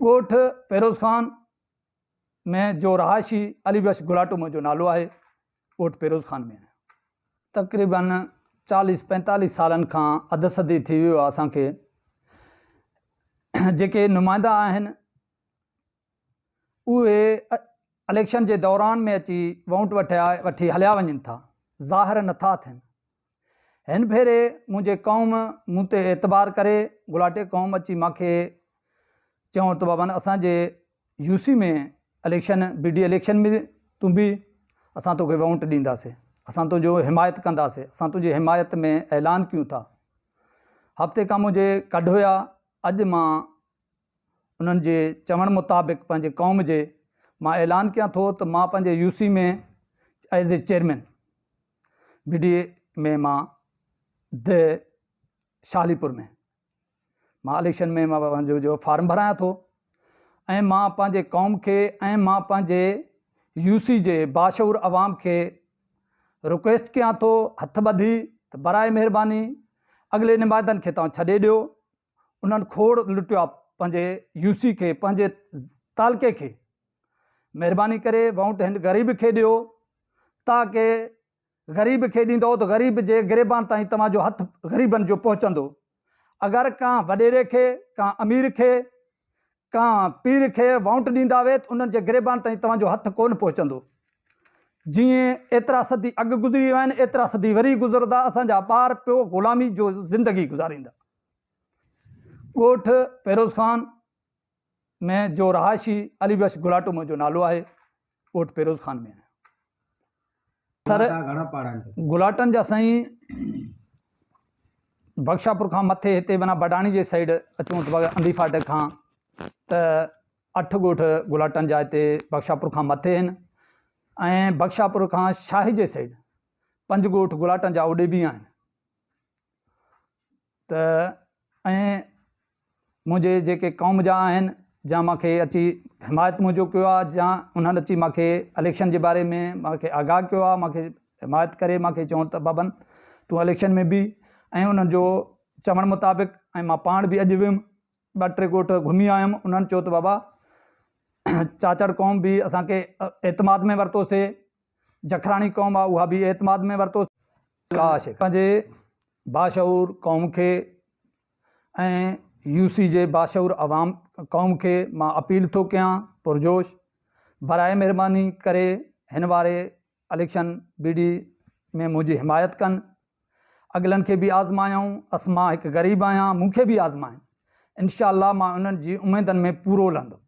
ॻोठ पेरोज़ खान में जो रहायशी अली बख्श गुलाटो मुंहिंजो नालो आहे। ॻोठ पेरोज़ खान में तक़रीबन 40-45 सालनि खां अध सदी थी वियो आहे। असांखे जेके नुमाइंदा आहिनि उहे इलेक्शन जे दौरान में अची वोट वठी हलिया वञनि था, ज़ाहिर नथा थियनि। हिन भेरे मुंहिंजे क़ौम मूं ते एतबार करे गुलाटे क़ौम अची मूंखे चऊं त बाबा असांजे यूसी में इलेक्शन BD इलेक्शन में तूं बि असां तोखे वोट ॾींदासीं, असां तुंहिंजो हिमायत कंदासीं, असां तुंहिंजी हिमायत में ऐलान कयूं था। हफ़्ते खां मुंहिंजे कढ हुया। अॼु मां उन्हनि जे चवण मुताबिक़ पंहिंजे क़ौम जे मां ऐलान कयां थो त मां पंहिंजे यूसी में एज़ ए चेयरमैन BD में मां शालीपुर में मां इलेक्शन में मां पंहिंजो जो फार्म भरायां थो ऐं मां पंहिंजे क़ौम खे ऐं मां पंहिंजे यूसी जे बाशऊर अवाम खे रिक्वेस्ट कयां थो हथ ॿधी त बराए महिरबानी अॻिले नुमाइंदनि खे तव्हां छॾे ॾियो। उन्हनि खोड़ लुटियो आहे पंहिंजे यूसी खे, पंहिंजे तालके खे। महिरबानी करे वोट हिन ग़रीब खे ॾियो ताकी ग़रीब खे ॾींदो त ग़रीब जे गिरेबान ताईं तव्हांजो हथ ग़रीबनि जो पहुचंदो। अगरि कंहिं वॾेरे खे, कंहिं अमीर खे, कंहिं पीर खे वोट ॾींदा वे त उन्हनि जे गिरेबान ताईं तव्हांजो हथ कोन पहुचंदो। जीअं एतिरा सदी अॻु गुज़री विया आहिनि एतिरा सदी वरी गुज़रंदा। असांजा ॿार पियो ग़ुलामी जो ज़िंदगी गुज़ारींदा। ॻोठ पेरोज़ खान में जो रहायशी अली बख्श गुलाटो मुंहिंजो नालो आहे। ॻोठ पेरोज़ खान में सर गुलाटनि जा साईं बख्शापुर खां मथे हिते माना बडाणी जे साइड अचूं त अंधी फाटक खां त 8 ॻोठ गुलाटनि जा हिते बख्शापुर खां मथे आहिनि ऐं बख्शापुर खां शाही जे साइड 5 ॻोठ गुलाटनि जा ओॾे बि आहिनि। त ऐं मुंहिंजे जेके क़ौम जा आहिनि जा मूंखे अची हिमायत मुंहिंजो कयो आहे, जा उन्हनि अची मूंखे इलेक्शन जे बारे में मूंखे आगाह कयो आहे, मूंखे हिमायत करे मूंखे चऊं त बाबन तूं इलेक्शन में बि ऐं उन्हनि जो चवण मुताबिक़ ऐं मां पाण बि अॼु वियुमि 2-3 ॻोठ घुमी आयुमि। उन्हनि चयो त बाबा चाचड़ क़ौम बि असांखे एतमाद में वरितोसीं, जखराणी क़ौम आहे उहा बि एतमाद में वरितोसीं। पंहिंजे बाशऊर क़ौम खे ऐं यूसी जे बाशऊर अवाम क़ौम खे मां अपील थो कयां पुरजोश बराए महिरबानी करे हिन वारे इलेक्शन BD में मुंहिंजी हिमायत कनि। अॻिलनि खे बि आज़मायूं, मां हिकु ग़रीब आहियां, मूंखे बि आज़माइनि। इंशाअल्लाह मां उन्हनि जी उमेदनि में पूरो लहंदुमि।